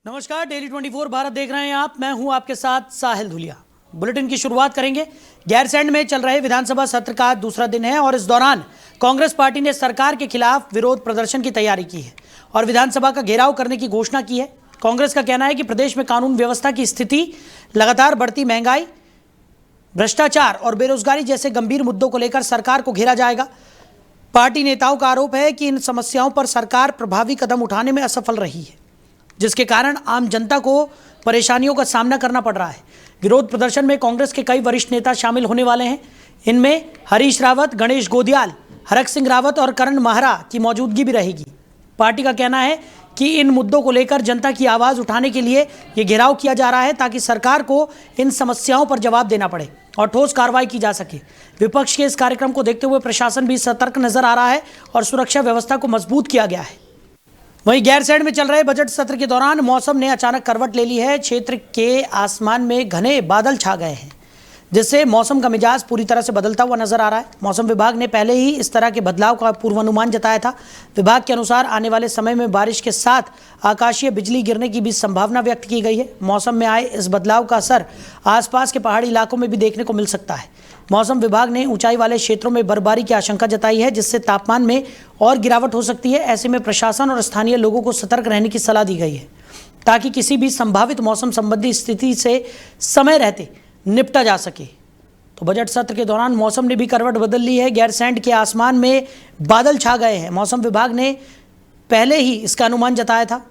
नमस्कार, डेली 24 भारत देख रहे हैं आप। मैं हूं आपके साथ साहिल धुलिया। बुलेटिन की शुरुआत करेंगे। गैरसैंण में चल रहे विधानसभा सत्र का दूसरा दिन है और इस दौरान कांग्रेस पार्टी ने सरकार के खिलाफ विरोध प्रदर्शन की तैयारी की है और विधानसभा का घेराव करने की घोषणा की है। कांग्रेस का कहना है कि प्रदेश में कानून व्यवस्था की स्थिति, लगातार बढ़ती महंगाई, भ्रष्टाचार और बेरोजगारी जैसे गंभीर मुद्दों को लेकर सरकार को घेरा जाएगा। पार्टी नेताओं का आरोप है कि इन समस्याओं पर सरकार प्रभावी कदम उठाने में असफल रही है, जिसके कारण आम जनता को परेशानियों का सामना करना पड़ रहा है। विरोध प्रदर्शन में कांग्रेस के कई वरिष्ठ नेता शामिल होने वाले हैं। इनमें हरीश रावत, गणेश गोदियाल, हरक सिंह रावत और करण माहरा की मौजूदगी भी रहेगी। पार्टी का कहना है कि इन मुद्दों को लेकर जनता की आवाज़ उठाने के लिए ये घेराव किया जा रहा है ताकि सरकार को इन समस्याओं पर जवाब देना पड़े और ठोस कार्रवाई की जा सके। विपक्ष के इस कार्यक्रम को देखते हुए प्रशासन भी सतर्क नजर आ रहा है और सुरक्षा व्यवस्था को मजबूत किया गया है। वहीं गैरसैंण में चल रहे बजट सत्र के दौरान मौसम ने अचानक करवट ले ली है। क्षेत्र के आसमान में घने बादल छा गए हैं, जिससे मौसम का मिजाज पूरी तरह से बदलता हुआ नजर आ रहा है। मौसम विभाग ने पहले ही इस तरह के बदलाव का पूर्वानुमान जताया था। विभाग के अनुसार आने वाले समय में बारिश के साथ आकाशीय बिजली गिरने की भी संभावना व्यक्त की गई है। मौसम में आए इस बदलाव का असर आसपास के पहाड़ी इलाकों में भी देखने को मिल सकता है। मौसम विभाग ने ऊंचाई वाले क्षेत्रों में बर्फबारी की आशंका जताई है, जिससे तापमान में और गिरावट हो सकती है। ऐसे में प्रशासन और स्थानीय लोगों को सतर्क रहने की सलाह दी गई है ताकि किसी भी संभावित मौसम संबंधी स्थिति से समय रहते निपटा जा सके। तो बजट सत्र के दौरान मौसम ने भी करवट बदल ली है। गैरसैंण के आसमान में बादल छा गए हैं। मौसम विभाग ने पहले ही इसका अनुमान जताया था।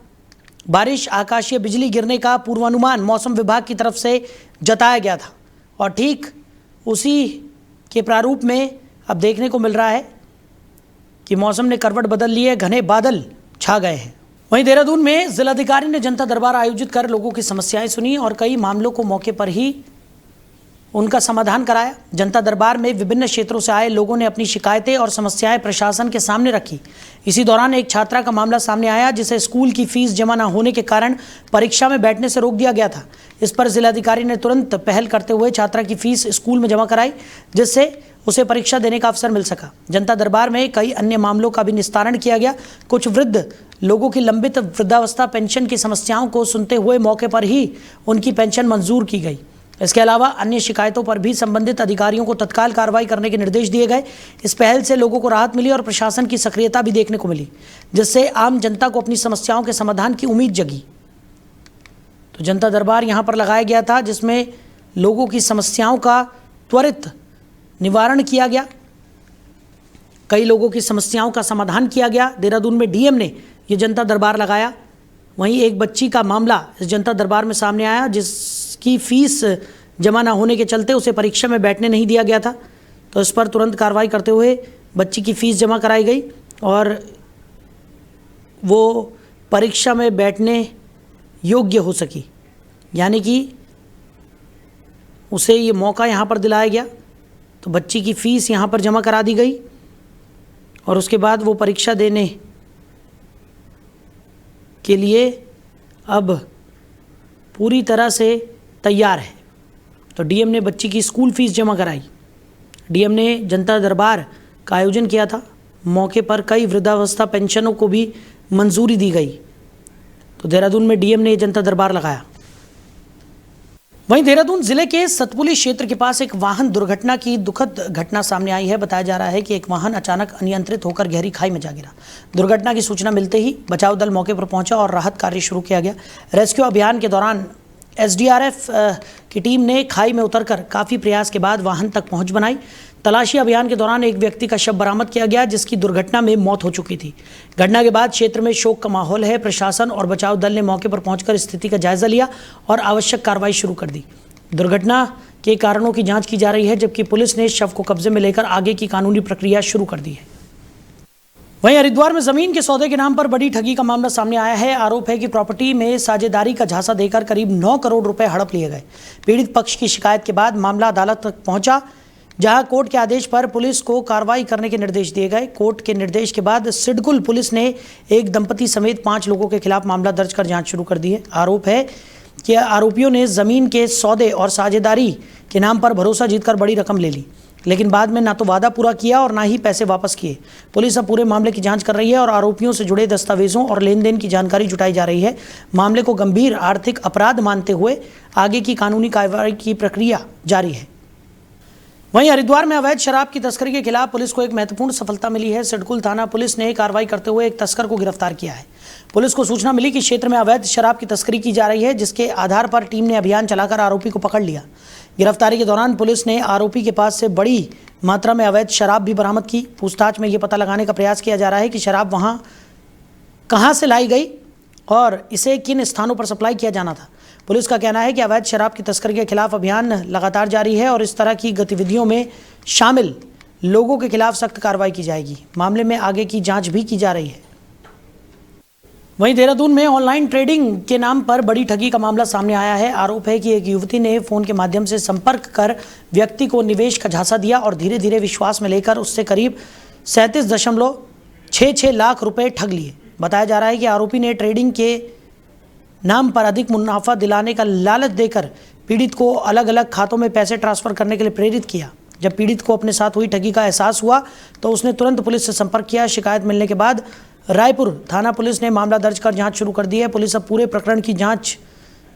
बारिश, आकाशीय बिजली गिरने का पूर्वानुमान मौसम विभाग की तरफ से जताया गया था और ठीक उसी के प्रारूप में अब देखने को मिल रहा है कि मौसम ने करवट बदल ली है, घने बादल छा गए हैं। वहीं देहरादून में जिलाधिकारी ने जनता दरबार आयोजित कर लोगों की समस्याएं सुनी और कई मामलों को मौके पर ही उनका समाधान कराया। जनता दरबार में विभिन्न क्षेत्रों से आए लोगों ने अपनी शिकायतें और समस्याएं प्रशासन के सामने रखी। इसी दौरान एक छात्रा का मामला सामने आया, जिसे स्कूल की फीस जमा न होने के कारण परीक्षा में बैठने से रोक दिया गया था। इस पर जिलाधिकारी ने तुरंत पहल करते हुए छात्रा की फीस स्कूल में जमा कराई, जिससे उसे परीक्षा देने का अवसर मिल सका। जनता दरबार में कई अन्य मामलों का भी निस्तारण किया गया। कुछ वृद्ध लोगों की लंबित वृद्धावस्था पेंशन की समस्याओं को सुनते हुए मौके पर ही उनकी पेंशन मंजूर की गई। इसके अलावा अन्य शिकायतों पर भी संबंधित अधिकारियों को तत्काल कार्रवाई करने के निर्देश दिए गए। इस पहल से लोगों को राहत मिली और प्रशासन की सक्रियता भी देखने को मिली, जिससे आम जनता को अपनी समस्याओं के समाधान की उम्मीद जगी। तो जनता दरबार यहाँ पर लगाया गया था, जिसमें लोगों की समस्याओं का त्वरित निवारण किया गया, कई लोगों की समस्याओं का समाधान किया गया। देहरादून में डीएम ने ये जनता दरबार लगाया। वहीं एक बच्ची का मामला इस जनता दरबार में सामने आया, जिसकी फीस जमा न होने के चलते उसे परीक्षा में बैठने नहीं दिया गया था। तो इस पर तुरंत कार्रवाई करते हुए बच्ची की फ़ीस जमा कराई गई और वो परीक्षा में बैठने योग्य हो सकी, यानी कि उसे ये मौका यहाँ पर दिलाया गया। तो बच्ची की फ़ीस यहाँ पर जमा करा दी गई और उसके बाद वो परीक्षा देने के लिए अब पूरी तरह से तैयार है। तो डीएम ने बच्ची की स्कूल फीस जमा कराई। डीएम ने जनता दरबार का आयोजन किया था। मौके पर कई वृद्धावस्था पेंशनों को भी मंजूरी दी गई। तो देहरादून में डीएम ने जनता दरबार लगाया। वहीं देहरादून जिले के सतपुली क्षेत्र के पास एक वाहन दुर्घटना की दुखद घटना सामने आई है। बताया जा रहा है कि एक वाहन अचानक अनियंत्रित होकर गहरी खाई में जा गिरा। दुर्घटना की सूचना मिलते ही बचाव दल मौके पर पहुंचा और राहत कार्य शुरू किया गया। रेस्क्यू अभियान के दौरान एसडीआरएफ की टीम ने खाई में उतरकर काफ़ी प्रयास के बाद वाहन तक पहुंच बनाई। तलाशी अभियान के दौरान एक व्यक्ति का शव बरामद किया गया, जिसकी दुर्घटना में मौत हो चुकी थी। घटना के बाद क्षेत्र में शोक का माहौल है। प्रशासन और बचाव दल ने मौके पर पहुंचकर स्थिति का जायजा लिया और आवश्यक कार्रवाई शुरू कर दी। दुर्घटना के कारणों की जांच की जा रही है, जबकि पुलिस ने शव को कब्जे में लेकर आगे की कानूनी प्रक्रिया शुरू कर दी है। वहीं हरिद्वार में जमीन के सौदे के नाम पर बड़ी ठगी का मामला सामने आया है। आरोप है कि प्रॉपर्टी में साझेदारी का झांसा देकर करीब 9 करोड़ रुपए हड़प लिए गए। पीड़ित पक्ष की शिकायत के बाद मामला अदालत तक पहुंचा, जहां कोर्ट के आदेश पर पुलिस को कार्रवाई करने के निर्देश दिए गए। कोर्ट के निर्देश के बाद सिडकुल पुलिस ने एक दंपति समेत 5 लोगों के खिलाफ मामला दर्ज कर जांच शुरू कर दी है। आरोप है कि आरोपियों ने जमीन के सौदे और साझेदारी के नाम पर भरोसा जीतकर बड़ी रकम ले ली। लेकिन बाद में ना तो वादा पूरा किया और ना ही पैसे वापस किए। पुलिस अब पूरे मामले की जांच कर रही है और आरोपियों से जुड़े दस्तावेजों और लेन देन की जानकारी जुटाई जा रही है। मामले को गंभीर आर्थिक अपराध मानते हुए आगे की कानूनी कार्रवाई की प्रक्रिया जारी है। वहीं हरिद्वार में अवैध शराब की तस्करी के खिलाफ पुलिस को एक महत्वपूर्ण सफलता मिली है। सिडकुल थाना पुलिस ने कार्रवाई करते हुए एक तस्कर को गिरफ्तार किया है। पुलिस को सूचना मिली कि क्षेत्र में अवैध शराब की तस्करी की जा रही है, जिसके आधार पर टीम ने अभियान चलाकर आरोपी को पकड़ लिया। गिरफ्तारी के दौरान पुलिस ने आरोपी के पास से बड़ी मात्रा में अवैध शराब भी बरामद की। पूछताछ में ये पता लगाने का प्रयास किया जा रहा है कि शराब वहां कहां से लाई गई और इसे किन स्थानों पर सप्लाई किया जाना था। पुलिस का कहना है कि अवैध शराब की तस्करी के खिलाफ अभियान लगातार जारी है और इस तरह की गतिविधियों में शामिल लोगों के खिलाफ सख्त कार्रवाई की जाएगी। मामले में आगे की जांच भी की जा रही है। वहीं देहरादून में ऑनलाइन ट्रेडिंग के नाम पर बड़ी ठगी का मामला सामने आया है। आरोप है कि एक युवती ने फोन के माध्यम से संपर्क कर व्यक्ति को निवेश का झांसा दिया और धीरे धीरे विश्वास में लेकर उससे करीब 37.66 लाख रुपए ठग लिए। बताया जा रहा है कि आरोपी ने ट्रेडिंग के नाम पर अधिक मुनाफा दिलाने का लालच देकर पीड़ित को अलग अलग खातों में पैसे ट्रांसफर करने के लिए प्रेरित किया। जब पीड़ित को अपने साथ हुई ठगी का एहसास हुआ तो उसने तुरंत पुलिस से संपर्क किया। शिकायत मिलने के बाद रायपुर थाना पुलिस ने मामला दर्ज कर जांच शुरू कर दी है। पुलिस अब पूरे प्रकरण की जांच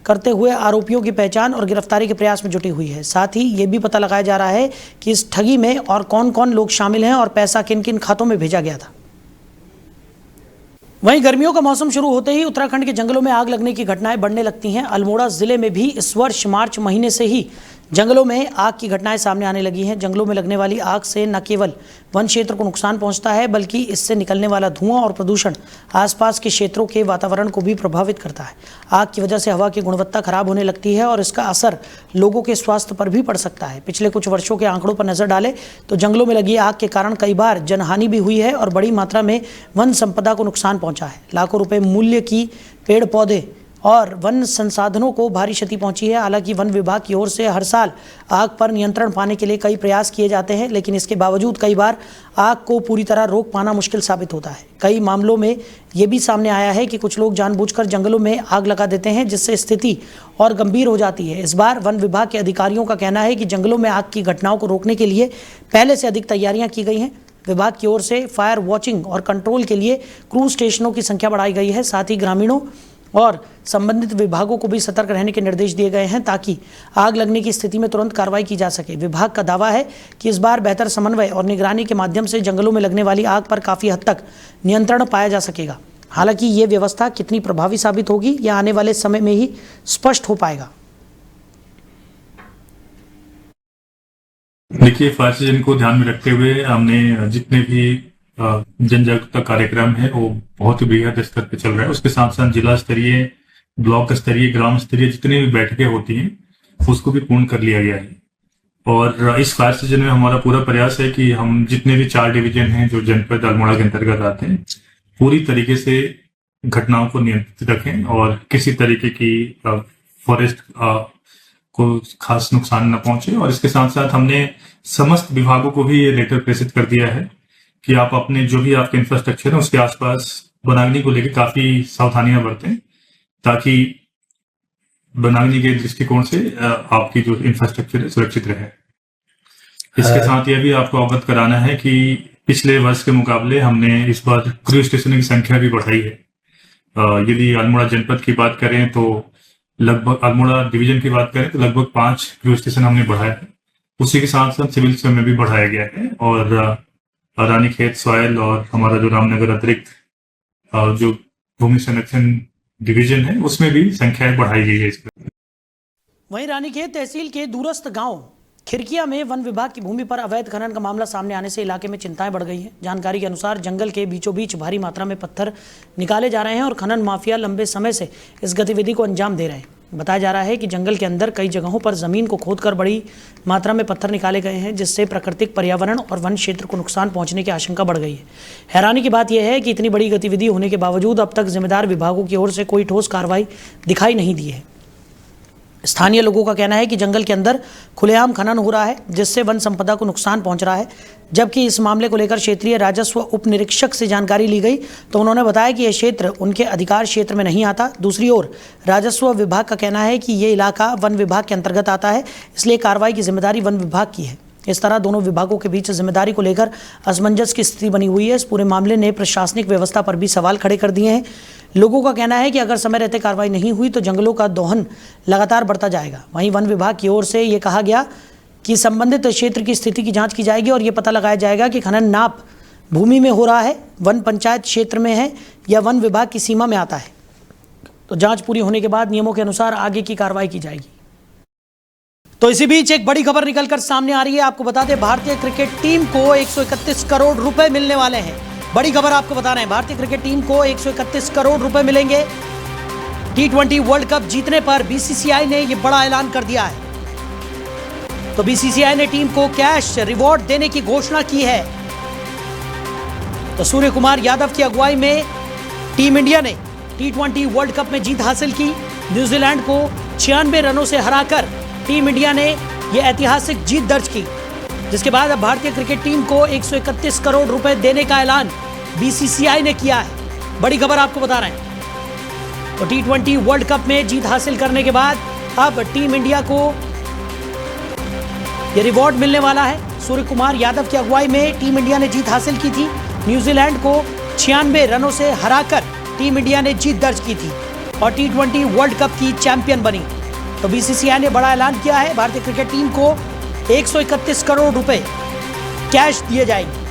करते हुए आरोपियों की पहचान और गिरफ्तारी के प्रयास में जुटी हुई है। साथ ही ये भी पता लगाया जा रहा है कि इस ठगी में और कौन कौन लोग शामिल हैं और पैसा किन किन खातों में भेजा गया था। वहीं गर्मियों का मौसम शुरू होते ही उत्तराखंड के जंगलों में आग लगने की घटनाएं बढ़ने लगती हैं। अल्मोड़ा जिले में भी इस वर्ष मार्च महीने से ही जंगलों में आग की घटनाएं सामने आने लगी हैं। जंगलों में लगने वाली आग से न केवल वन क्षेत्र को नुकसान पहुंचता है, बल्कि इससे निकलने वाला धुआं और प्रदूषण आसपास के क्षेत्रों के वातावरण को भी प्रभावित करता है। आग की वजह से हवा की गुणवत्ता खराब होने लगती है और इसका असर लोगों के स्वास्थ्य पर भी पड़ सकता है। पिछले कुछ वर्षों के आंकड़ों पर नजर डालें तो जंगलों में लगी आग के कारण कई बार जनहानि भी हुई है और बड़ी मात्रा में वन संपदा को नुकसान पहुंचा है। लाखों रुपए मूल्य की पेड़ पौधे और वन संसाधनों को भारी क्षति पहुंची है। हालांकि वन विभाग की ओर से हर साल आग पर नियंत्रण पाने के लिए कई प्रयास किए जाते हैं, लेकिन इसके बावजूद कई बार आग को पूरी तरह रोक पाना मुश्किल साबित होता है। कई मामलों में ये भी सामने आया है कि कुछ लोग जानबूझकर जंगलों में आग लगा देते हैं, जिससे स्थिति और गंभीर हो जाती है। इस बार वन विभाग के अधिकारियों का कहना है कि जंगलों में आग की घटनाओं को रोकने के लिए पहले से अधिक तैयारियां की गई हैं। विभाग की ओर से फायर वॉचिंग और कंट्रोल के लिए क्रूज स्टेशनों की संख्या बढ़ाई गई है। साथ ही ग्रामीणों और संबंधित विभागों को भी सतर्क रहने के निर्देश दिए गए हैं ताकि आग लगने की स्थिति में तुरंत कार्रवाई की जा सके। विभाग का दावा है कि इस बार बेहतर समन्वय और निगरानी के माध्यम से जंगलों में लगने वाली आग पर काफ़ी हद तक नियंत्रण पाया जा सकेगा। हालांकि ये व्यवस्था कितनी प्रभावी साबित होगी यह आने वाले समय में ही स्पष्ट हो पाएगा। देखिए, फायर सीजन को ध्यान में रखते हुए हमने जितने भी जन जागरूकता कार्यक्रम है वो बहुत ही बृहद स्तर पे चल रहा है। उसके साथ साथ जिला स्तरीय, ब्लॉक स्तरीय, ग्राम स्तरीय जितनी भी बैठकें होती हैं उसको भी पूर्ण कर लिया गया है। और इस फायर सीजन में हमारा पूरा प्रयास है कि हम जितने भी 4 डिवीजन हैं जो जनपद अल्मोड़ा के अंतर्गत आते हैं, पूरी तरीके से घटनाओं को नियंत्रित रखें और किसी तरीके की फॉरेस्ट को खास नुकसान न पहुंचे। और इसके साथ साथ हमने समस्त विभागों को भी ये लेटर प्रेषित कर दिया है कि आप अपने जो भी आपके इंफ्रास्ट्रक्चर है उसके आसपास वनाग्नि को लेकर काफी सावधानियां बरतें, ताकि वनाग्नि के दृष्टिकोण से आपकी जो इंफ्रास्ट्रक्चर है सुरक्षित रहे। इसके साथ यह भी आपको अवगत कराना है कि पिछले वर्ष के मुकाबले हमने इस बार क्रूज स्टेशनों की संख्या भी बढ़ाई है। यदि अल्मोड़ा जनपद की बात करें तो लगभग, अल्मोड़ा डिवीजन की बात करें तो लगभग 5 क्रूज स्टेशन हमने बढ़ाया है। उसी के साथ साथ सिविल में भी बढ़ाया गया है और रानीखेत, सॉयल और हमारा जो रामनगर अतिरिक्त जो भूमि संरक्षण डिवीजन है उसमें भी संख्याएं बढ़ाई गई है। वहीं रानीखेत तहसील के दूरस्थ गांव खिरकिया में वन विभाग की भूमि पर अवैध खनन का मामला सामने आने से इलाके में चिंताएं बढ़ गई हैं। जानकारी के अनुसार जंगल के बीचों बीच भारी मात्रा में पत्थर निकाले जा रहे हैं और खनन माफिया लंबे समय से इस गतिविधि को अंजाम दे रहे हैं। बताया जा रहा है कि जंगल के अंदर कई जगहों पर जमीन को खोदकर बड़ी मात्रा में पत्थर निकाले गए हैं, जिससे प्राकृतिक पर्यावरण और वन क्षेत्र को नुकसान पहुंचने की आशंका बढ़ गई है। हैरानी की बात यह है कि इतनी बड़ी गतिविधि होने के बावजूद अब तक जिम्मेदार विभागों की ओर से कोई ठोस कार्रवाई दिखाई नहीं दी है। स्थानीय लोगों का कहना है कि जंगल के अंदर खुलेआम खनन हो रहा है, जिससे वन संपदा को नुकसान पहुंच रहा है। जबकि इस मामले को लेकर क्षेत्रीय राजस्व उप निरीक्षक से जानकारी ली गई तो उन्होंने बताया कि यह क्षेत्र उनके अधिकार क्षेत्र में नहीं आता। दूसरी ओर राजस्व विभाग का कहना है कि ये इलाका वन विभाग के अंतर्गत आता है, इसलिए कार्रवाई की जिम्मेदारी वन विभाग की है। इस तरह दोनों विभागों के बीच जिम्मेदारी को लेकर असमंजस की स्थिति बनी हुई है। इस पूरे मामले ने प्रशासनिक व्यवस्था पर भी सवाल खड़े कर दिए हैं। लोगों का कहना है कि अगर समय रहते कार्रवाई नहीं हुई तो जंगलों का दोहन लगातार बढ़ता जाएगा। वहीं वन विभाग की ओर से ये कहा गया कि संबंधित क्षेत्र की स्थिति की जांच की जाएगी और ये पता लगाया जाएगा कि खनन नाप भूमि में हो रहा है, वन पंचायत क्षेत्र में है या वन विभाग की सीमा में आता है। तो जांच पूरी होने के बाद नियमों के अनुसार आगे की कार्रवाई की जाएगी। तो इसी बीच एक बड़ी खबर निकलकर सामने आ रही है। आपको बता दें, भारतीय क्रिकेट टीम को 131 करोड़ रुपए मिलने वाले हैं। बड़ी खबर आपको बता रहे हैं, भारतीय क्रिकेट टीम को 131 करोड़ रुपए मिलेंगे। T20 वर्ल्ड कप जीतने पर बीसीसीआई ने यह बड़ा ऐलान कर दिया है। तो बीसीसीआई ने टीम को कैश रिवॉर्ड देने की घोषणा की है। तो सूर्य कुमार यादव की अगुवाई में टीम इंडिया ने T20 वर्ल्ड कप में जीत हासिल की। न्यूजीलैंड को 96 रनों से हराकर टीम इंडिया ने यह ऐतिहासिक जीत दर्ज की, जिसके बाद अब भारतीय क्रिकेट टीम को 131 करोड़ रुपए देने का ऐलान बीसीसीआई ने किया है। बड़ी खबर आपको बता रहे हैं। तो T20 वर्ल्ड कप में जीत हासिल करने के बाद अब टीम इंडिया को यह रिवॉर्ड मिलने वाला है। सूर्य कुमार यादव की अगुवाई में टीम इंडिया ने जीत हासिल की थी। न्यूजीलैंड को 96 रनों से हराकर टीम इंडिया ने जीत दर्ज की थी और T20 वर्ल्ड कप की चैंपियन बनी। तो बीसीसीआई ने बड़ा ऐलान किया है, भारतीय क्रिकेट टीम को 131 करोड़ रुपए कैश दिए जाएंगे।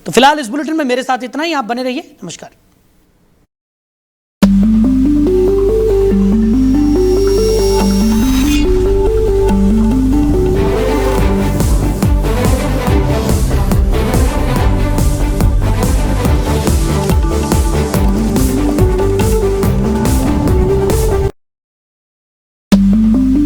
तो फिलहाल इस बुलेटिन में मेरे साथ इतना ही। आप बने रहिए। नमस्कार।